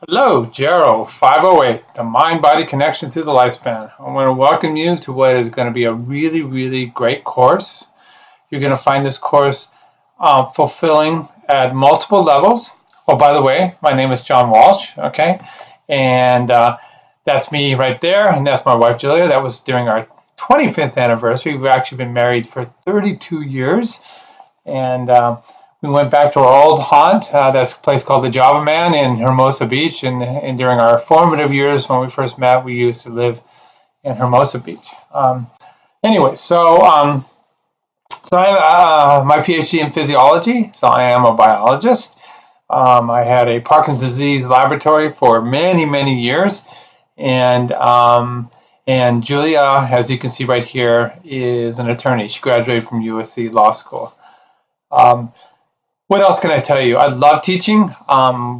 Hello, GERO 508, the mind-body connection through the lifespan. I want to welcome you to what is going to be a really great course. You're going to find this course fulfilling at multiple levels. Oh, by the way, my name is John Walsh, okay? And that's me right there, and that's my wife, Julia. That was during our 25th anniversary. We've actually been married for 32 years, and we went back to our old haunt. That's a place called the Java Man in Hermosa Beach. And during our formative years when we first met, we used to live in Hermosa Beach. Anyway, so I have my PhD in physiology, so I am a biologist. I had a Parkinson's disease laboratory for many years. And Julia, as you can see right here, is an attorney. She graduated from USC Law School. What else can I tell you? I love teaching.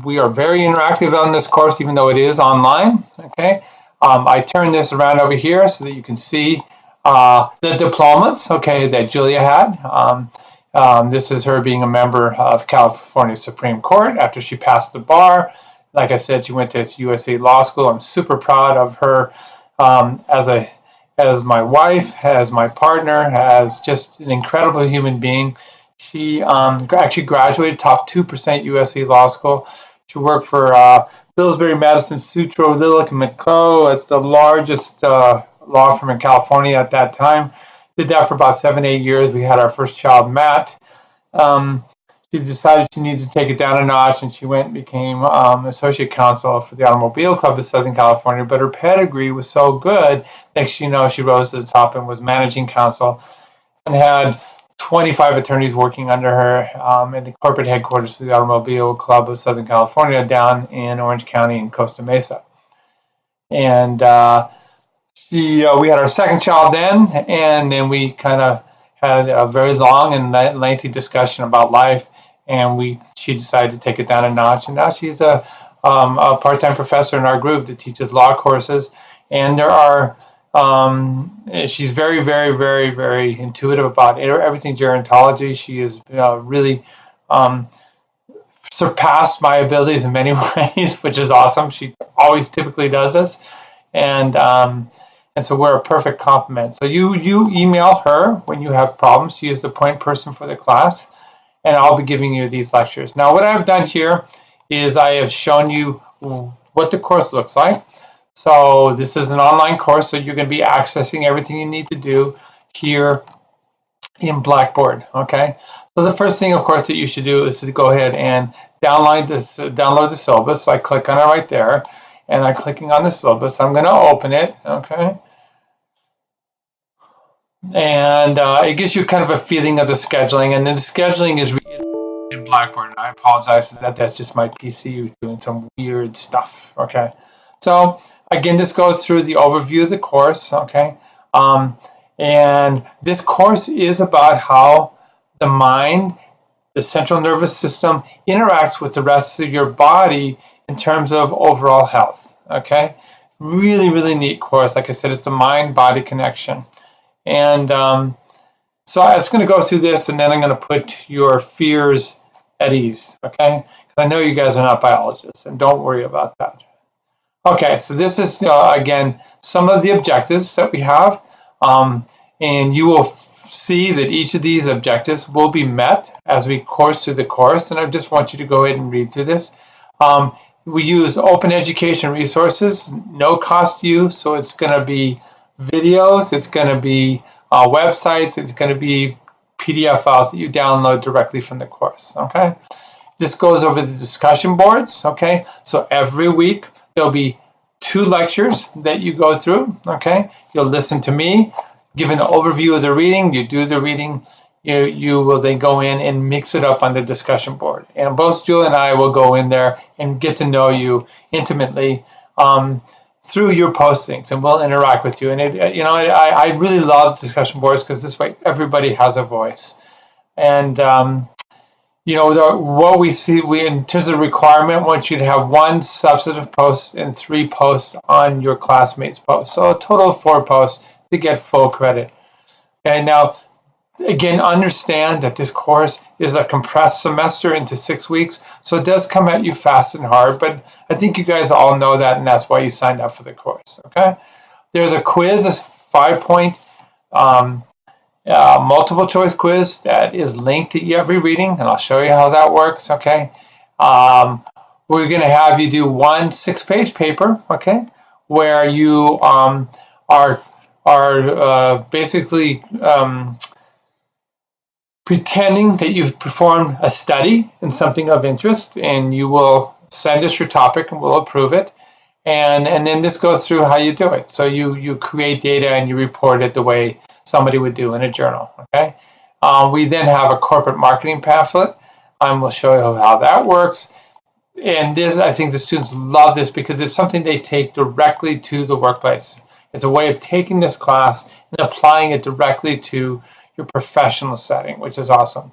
We are very interactive on this course, even though it is online. Okay, I turn this around over here so that you can see the diplomas. Okay, that Julia had. This is her being a member of California Supreme Court after she passed the bar. Like I said, she went to USC Law School. I'm super proud of her as my wife, as my partner, as just an incredible human being. She actually graduated top 2% USC Law School. She worked for Pillsbury, Madison, Sutro, Lillick & McCoe. It's the largest law firm in California at that time. Did that for about 7-8 years. We had our first child, Matt. She decided she needed to take it down a notch, and she went and became associate counsel for the Automobile Club of Southern California. But her pedigree was so good, next you know, she rose to the top and was managing counsel and had 25 attorneys working under her in the corporate headquarters of the Automobile Club of Southern California down in Orange County in Costa Mesa. And we had our second child then, and then we kind of had a very long and lengthy discussion about life, and she decided to take it down a notch, and now she's a part-time professor in our group that teaches law courses, and there are she's very intuitive about everything gerontology. She is really surpassed my abilities in many ways, which is awesome. She always typically does this, and so we're a perfect complement. So you email her when you have problems. She is the point person for the class, and I'll be giving you these lectures. Now, what I've done here is I have shown you what the course looks like. So this is an online course, so you're going to be accessing everything you need to do here in Blackboard, okay? So the first thing, of course, that you should do is to go ahead and download the syllabus. So I click on it right there, and I'm clicking on the syllabus. I'm going to open it, okay? And it gives you kind of a feeling of the scheduling, and then the scheduling is in Blackboard. And I apologize for that. That's just my PC doing some weird stuff, okay? So again, this goes through the overview of the course, okay? And this course is about how the mind, the central nervous system, interacts with the rest of your body in terms of overall health, okay? Really neat course. Like I said, it's the mind-body connection. And so I was going to go through this, and then I'm going to put your fears at ease, okay? Because I know you guys are not biologists, and don't worry about that. Okay, so this is, again, some of the objectives that we have, and you will see that each of these objectives will be met as we course through the course, and I just want you to go ahead and read through this. We use open education resources, no cost to you, so it's going to be videos, it's going to be websites, it's going to be PDF files that you download directly from the course, okay? This goes over the discussion boards, okay? So every week, there'll be 2 lectures that you go through, okay? You'll listen to me, give an overview of the reading, you do the reading, you will then go in and mix it up on the discussion board. And both Julie and I will go in there and get to know you intimately through your postings, and we'll interact with you. And I really love discussion boards because this way everybody has a voice. And what we see, in terms of requirement, want you to have 1 substantive post and 3 posts on your classmates' posts. So a total of 4 posts to get full credit. Okay, now Again, understand that this course is a compressed semester into 6 weeks, so it does come at you fast and hard, but I think you guys all know that, and that's why you signed up for the course, okay? There's a quiz, a 5-point multiple choice quiz that is linked to every reading, and I'll show you how that works, okay? We're going to have you do one 6-page paper, okay, where you are basically pretending that you've performed a study in something of interest, and you will send us your topic and we'll approve it. And then this goes through how you do it. So you create data and you report it the way somebody would do in a journal, okay? We then have a corporate marketing pamphlet, and we'll show you how that works. And this, I think the students love this because it's something they take directly to the workplace. It's a way of taking this class and applying it directly to your professional setting, which is awesome.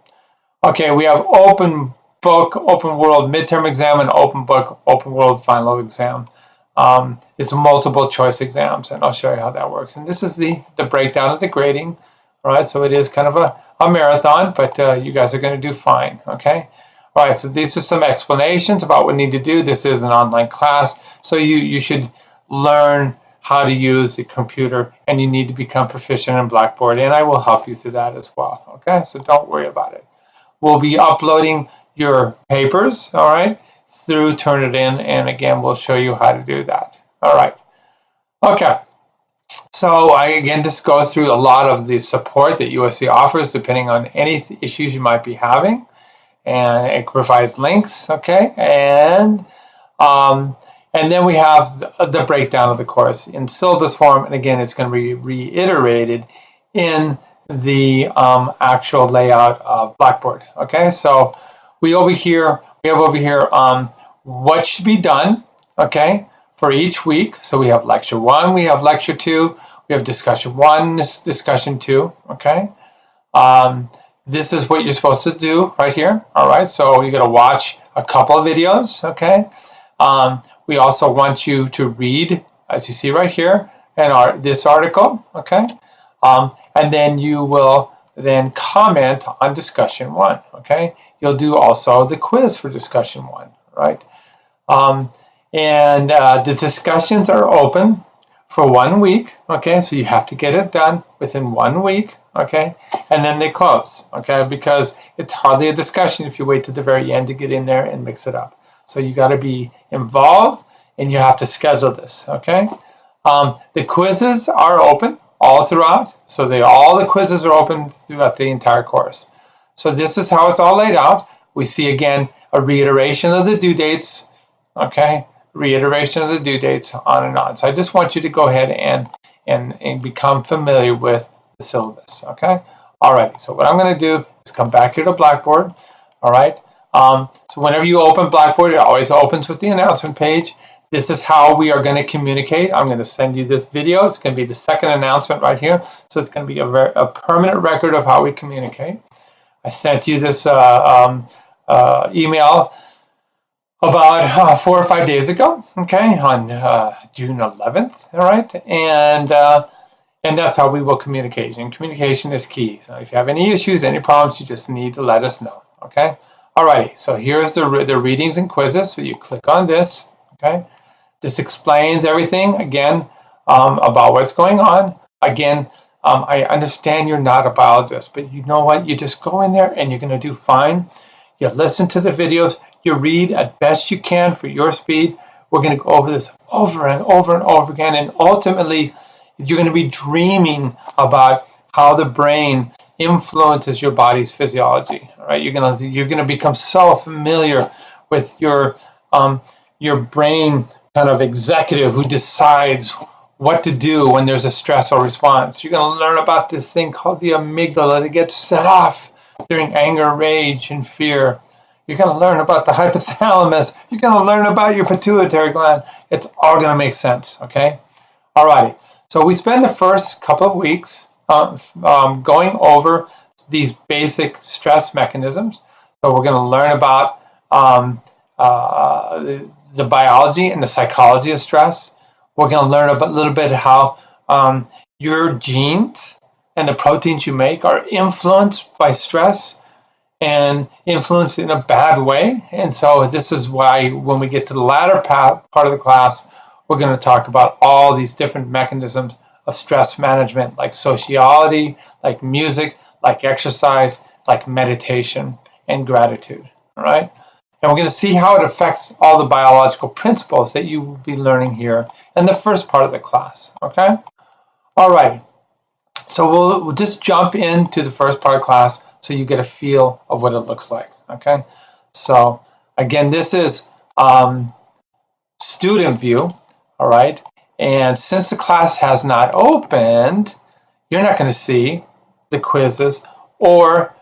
Okay, we have open book, open world midterm exam, and open book, open world final exam. It's multiple choice exams, and I'll show you how that works. And this is the breakdown of the grading. All right, so it is kind of a marathon, but you guys are going to do fine, okay? All right, so these are some explanations about what we need to do. This is an online class, so you should learn how to use the computer, and you need to become proficient in Blackboard, and I will help you through that as well, okay? So don't worry about it. We'll be uploading your papers, all right, through Turnitin, and again, we'll show you how to do that. All right, okay. So again, this goes through a lot of the support that USC offers, depending on any issues you might be having, and it provides links, okay, and then we have the breakdown of the course in syllabus form, and again, it's going to be reiterated in the actual layout of Blackboard. Okay, so we have over here what should be done, okay, for each week. So we have lecture 1, we have lecture 2, we have discussion 1, discussion 2, okay. This is what you're supposed to do right here, all right. So you're gonna watch a couple of videos, okay. We also want you to read, as you see right here, this article, okay. And then you will then comment on discussion 1, okay. You'll do also the quiz for discussion 1, right. The discussions are open for 1 week, okay, so you have to get it done within 1 week, okay, and then they close, okay, because it's hardly a discussion if you wait to the very end to get in there and mix it up. So you got to be involved, and you have to schedule this, okay. The quizzes are open all throughout, so all the quizzes are open throughout the entire course. So this is how it's all laid out. We see again a reiteration of the due dates, okay, reiteration of the due dates, on and on. So I just want you to go ahead and become familiar with the syllabus, okay. All right, so what I'm going to do is come back here to Blackboard, all right. So whenever you open Blackboard, it always opens with the announcement page. This is how we are going to communicate. I'm going to send you this video. It's going to be the second announcement right here. So it's going to be a permanent record of how we communicate. I sent you this email about 4 or 5 days ago, okay, on June 11th, all right, and that's how we will communicate, and communication is key. So if you have any issues, any problems, you just need to let us know, okay. Alrighty, so here's the readings and quizzes, so you click on this, okay. This explains everything, again, about what's going on. Again, I understand you're not a biologist, but you know what, you just go in there and you're going to do fine. You listen to the videos, you read as best you can for your speed. We're going to go over this over and over and over again, and ultimately you're going to be dreaming about how the brain influences your body's physiology. All right, you're going to become so familiar with your brain kind of executive who decides what to do when there's a stressful response. You're going to learn about this thing called the amygdala that gets set off during anger, rage, and fear. You're going to learn about the hypothalamus. You're going to learn about your pituitary gland. It's all going to make sense, okay? All righty. So we spend the first couple of weeks going over these basic stress mechanisms. So we're going to learn about the biology and the psychology of stress. We're going to learn a little bit how your genes and the proteins you make are influenced by stress and influenced in a bad way. And so this is why when we get to the latter part of the class, we're going to talk about all these different mechanisms of stress management, like sociality, like music, like exercise, like meditation, and gratitude. All right? And we're going to see how it affects all the biological principles that you will be learning here in the first part of the class. Okay? All right. So we'll just jump into the first part of class so you get a feel of what it looks like. Okay? So again, this is student view. All right, and since the class has not opened, you're not going to see the quizzes or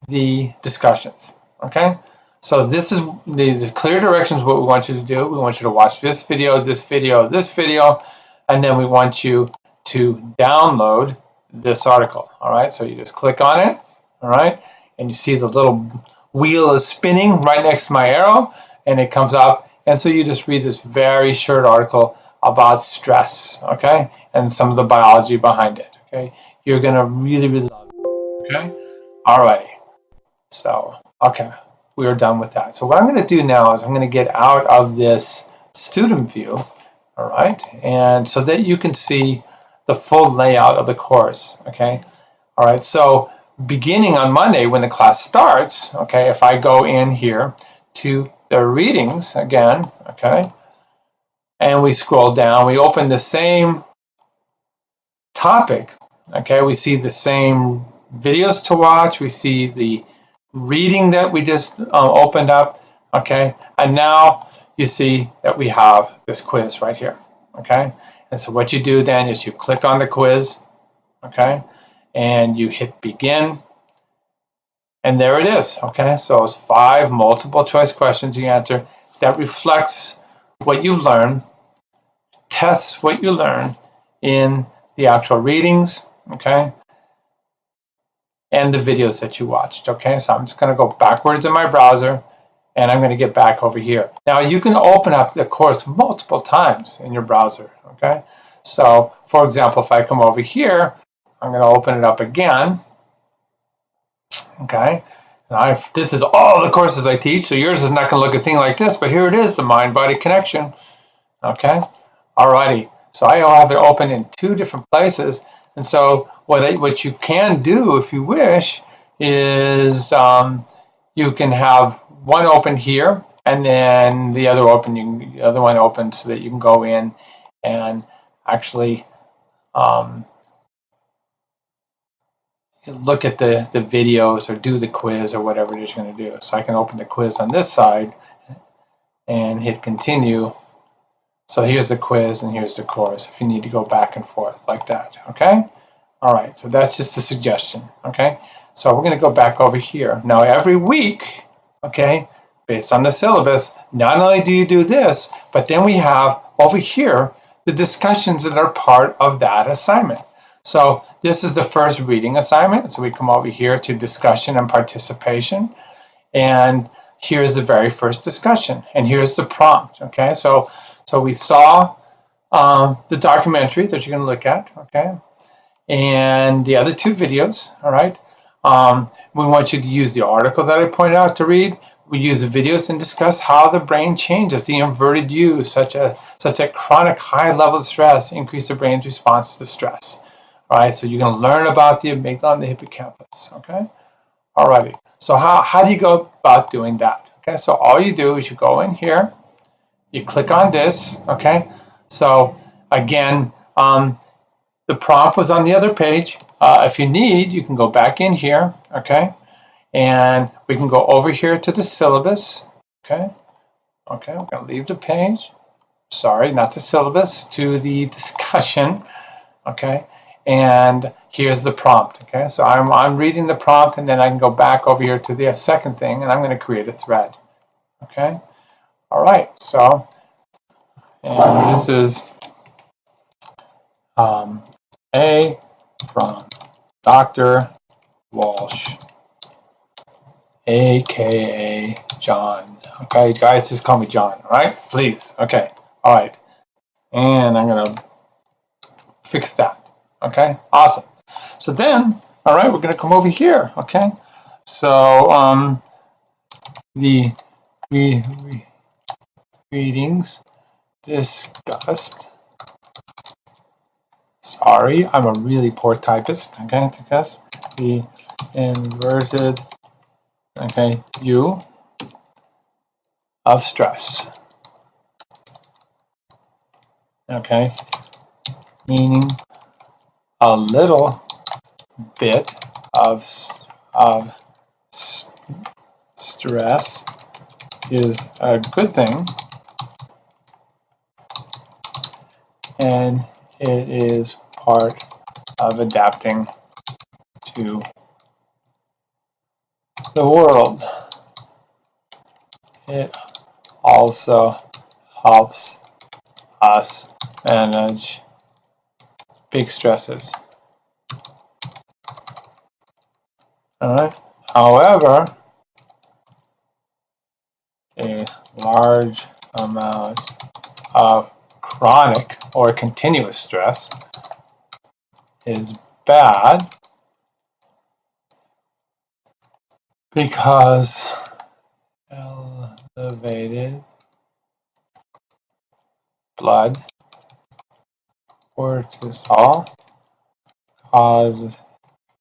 the discussions. Okay, so this is the clear directions. What we want you to do, we want you to watch this video, this video, this video, and then we want you to download this article. All right, so you just click on it. All right, and you see the little wheel is spinning right next to my arrow, and it comes up, and so you just read this very short article about stress, okay, and some of the biology behind it. Okay, you're gonna really love it. Okay, alrighty. So okay, we are done with that. So what I'm going to do now is I'm going to get out of this student view, all right, and so that you can see the full layout of the course. Okay, all right. So beginning on Monday when the class starts, okay, if I go in here to the readings again, okay, and we scroll down, we open the same topic, okay, we see the same videos to watch, we see the reading that we just opened up, okay, and now you see that we have this quiz right here, okay, and so what you do then is you click on the quiz, okay, and you hit begin, and there it is, okay, so it's 5 multiple choice questions you answer that reflects what you've learned, tests what you learn in the actual readings, okay, and the videos that you watched, okay. So I'm just going to go backwards in my browser, and I'm going to get back over here. Now you can open up the course multiple times in your browser, okay. So for example, if I come over here, I'm going to open it up again, okay. Now this is all the courses I teach, so yours is not going to look a thing like this, but here it is, the mind-body connection, okay. Alrighty, so I have it open in 2 different places, and so what you can do if you wish is you can have one open here, and then the other one open so that you can go in and actually look at the videos or do the quiz or whatever it is you're going to do. So I can open the quiz on this side and hit continue. So here's the quiz and here's the course if you need to go back and forth like that, okay? All right, so that's just a suggestion, okay? So we're going to go back over here. Now every week, okay, based on the syllabus, not only do you do this, but then we have over here the discussions that are part of that assignment. So this is the first reading assignment. So we come over here to discussion and participation, and here's the very first discussion, and here's the prompt, okay? So we saw the documentary that you're going to look at, okay, and the other 2 videos, all right. We want you to use the article that I pointed out to read. We use the videos and discuss how the brain changes. The inverted U, such a chronic high level of stress, increase the brain's response to stress. All right, so you're going to learn about the amygdala and the hippocampus, okay. All righty. So how do you go about doing that? Okay, so all you do is you go in here. You click on this, okay? So again, the prompt was on the other page. If you need, you can go back in here, okay? And we can go over here to the syllabus, okay? Okay, we're going to leave the page. Sorry, not the syllabus, to the discussion, okay? And here's the prompt, okay? So I'm reading the prompt, and then I can go back over here to the second thing, and I'm going to create a thread, okay? All right, so, and this is A from Dr. Walsh, aka John. Okay, guys, just call me John, all right? Please, okay, all right. And I'm gonna fix that, okay? Awesome. So then, all right, we're going to come over here, okay? So the readings discussed. Sorry, I'm a really poor typist, okay? Discuss the inverted, okay, U of stress, okay? Meaning a little bit of stress is a good thing, and it is part of adapting to the world. It also helps us manage big stresses. All right. However, a large amount of chronic or continuous stress is bad because elevated blood cortisol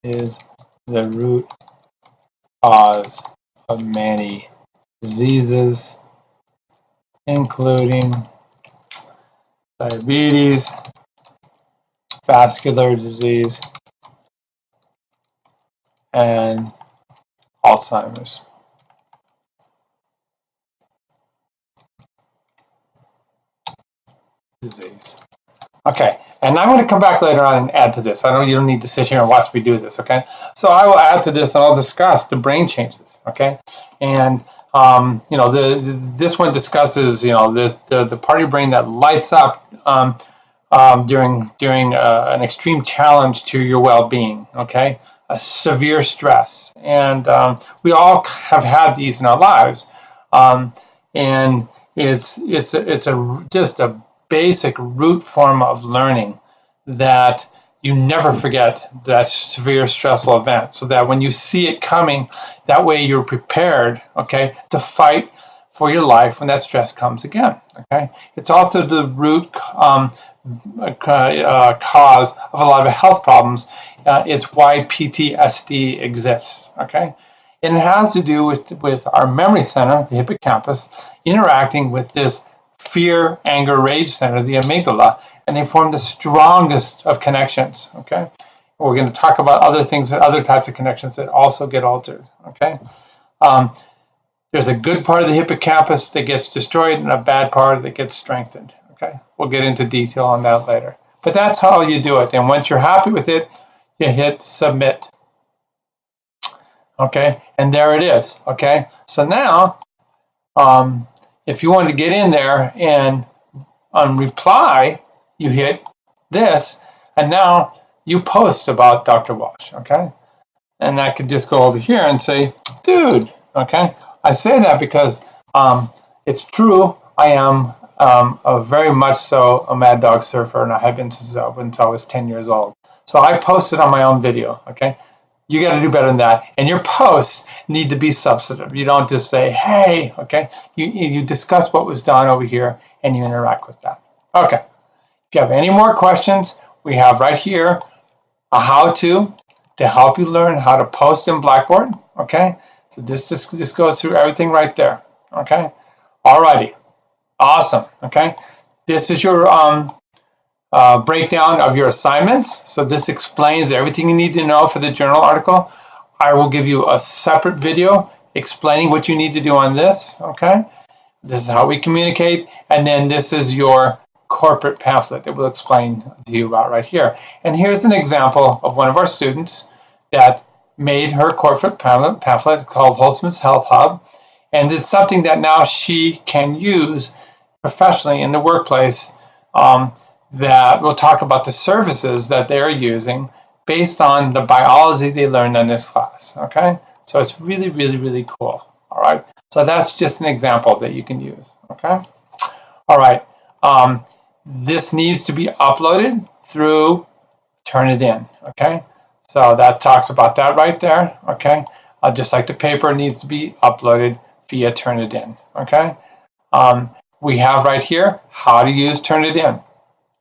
is the root cause of many diseases, including diabetes, vascular disease, and Alzheimer's disease. Okay, and I'm going to come back later on and add to this. You don't need to sit here and watch me do this, okay? So I will add to this and I'll discuss the brain changes, okay? And this one discusses, the part of your brain that lights up during an extreme challenge to your well-being, okay? A severe stress, and we all have had these in our lives, and it's just a basic root form of learning that you never forget that severe stressful event, so that when you see it coming, that way you're prepared, okay, to fight for your life when that stress comes again, okay? It's also the root cause of a lot of health problems. It's why PTSD exists, okay? And it has to do with our memory center, the hippocampus, interacting with this fear, anger, rage center, the amygdala, and they form the strongest of connections, okay? We're going to talk about other things, other types of connections that also get altered, okay? There's a good part of the hippocampus that gets destroyed and a bad part that gets strengthened, okay? We'll get into detail on that later. But that's how you do it. And once you're happy with it, you hit submit, okay? And there it is, okay? So now, if you want to get in there and on reply, you hit this, and now you post about Dr. Walsh, okay? And I could just go over here and say, dude, okay? I say that because it's true. I am very much so a mad dog surfer, and I have been since I was 10 years old. So I posted on my own video, okay? You got to do better than that. And your posts need to be substantive. You don't just say, hey, okay? You discuss what was done over here, and you interact with that. Okay. If you have any more questions, we have right here a how-to help you learn how to post in Blackboard, okay? So this goes through everything right there, okay? Alrighty. Awesome, okay? This is your breakdown of your assignments. So this explains everything you need to know for the journal article. I will give you a separate video explaining what you need to do on this, okay? This is how we communicate, and then this is your corporate pamphlet that we'll explain to you about right here. And here's an example of one of our students that made her corporate pamphlet called Holtzman's Health Hub, and it's something that now she can use professionally in the workplace, that we'll talk about the services that they're using based on the biology they learned in this class, okay? So it's really, really, really cool, all right? So that's just an example that you can use, okay? All right, this needs to be uploaded through Turnitin, okay? So that talks about that right there, okay? Just like the paper needs to be uploaded via Turnitin, okay? We have right here how to use Turnitin,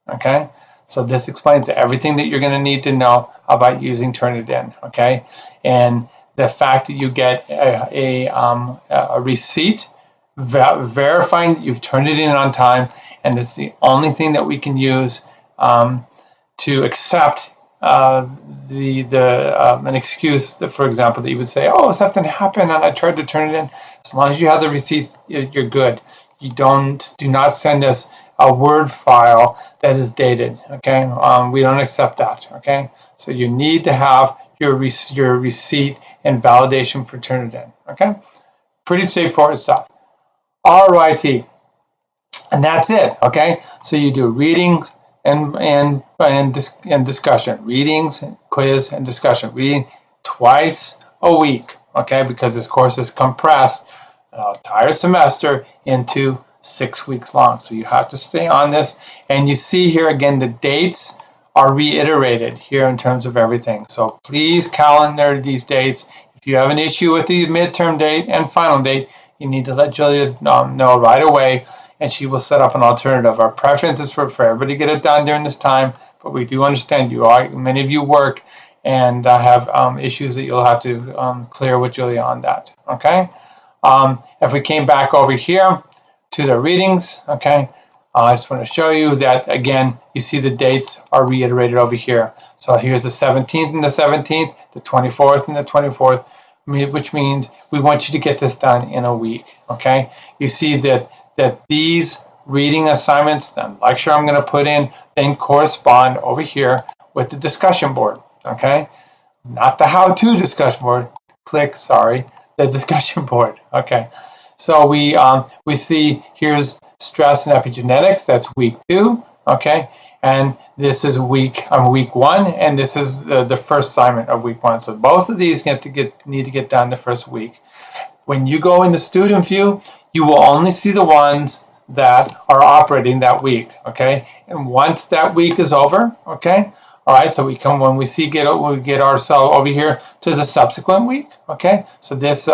okay? So this explains everything that you're going to need to know about using Turnitin, okay? And the fact that you get a receipt verifying that you've turned it in on time, and it's the only thing that we can use to accept an excuse that, for example, that you would say, oh, something happened and I tried to turn it in. As long as you have the receipt, you're good. You do not send us a Word file that is dated, okay? We don't accept that, okay? So you need to have your receipt and validation for Turnitin, okay? Pretty straightforward stuff. All righty, and that's it, okay? So you do readings and discussion, readings, quiz, and discussion. Reading twice a week, okay? Because this course is compressed an entire semester into 6 weeks long. So you have to stay on this. And you see here again, the dates are reiterated here in terms of everything. So please calendar these dates. If you have an issue with the midterm date and final date, you need to let Julia know right away, and she will set up an alternative. Our preference is for everybody to get it done during this time, but we do understand many of you work and have issues that you'll have to clear with Julia on that, okay? If we came back over here to the readings, okay, I just want to show you that, again, you see the dates are reiterated over here. So here's the 17th and the 17th, the 24th and the 24th, which means we want you to get this done in a week, okay? You see that these reading assignments, the lecture I'm going to put in, then correspond over here with the discussion board, okay? Not the how-to discussion board, the discussion board, okay? So we see here's stress and epigenetics, that's week 2, okay? And this is week 1, and this is the first assignment of week 1. So both of these need to get done the first week. When you go in the student view, you will only see the ones that are operating that week, okay? And once that week is over, okay? All right, so we get ourselves over here to the subsequent week, okay? So this is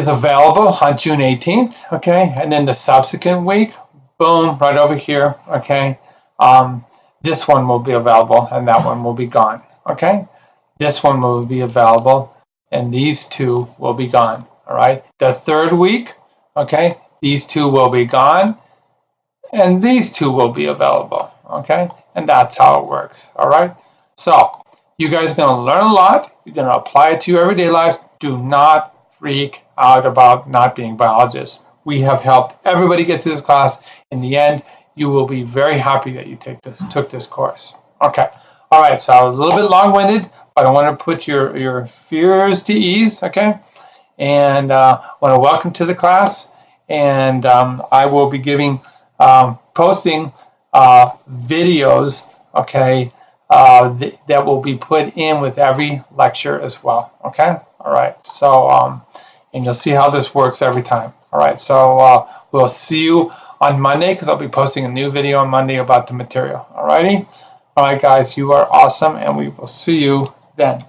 available on June 18th, okay? And then the subsequent week, boom, right over here, okay? This one will be available and that one will be gone, okay? This one will be available and these two will be gone, all right? The third week, okay, these two will be gone and these two will be available, okay? And that's how it works, all right? So you guys are going to learn a lot. You're going to apply it to your everyday lives. Do not freak out about not being biologists. We have helped everybody get through this class. In the end, you will be very happy that you took this course. Okay, all right, so I was a little bit long-winded, but I want to put your fears to ease, okay? And I want to welcome to the class, and I will be posting videos, okay, that will be put in with every lecture as well, okay? All right, so, and you'll see how this works every time. All right, so we'll see you on Monday, because I'll be posting a new video on Monday about the material. All righty? All right, guys, you are awesome, and we will see you then.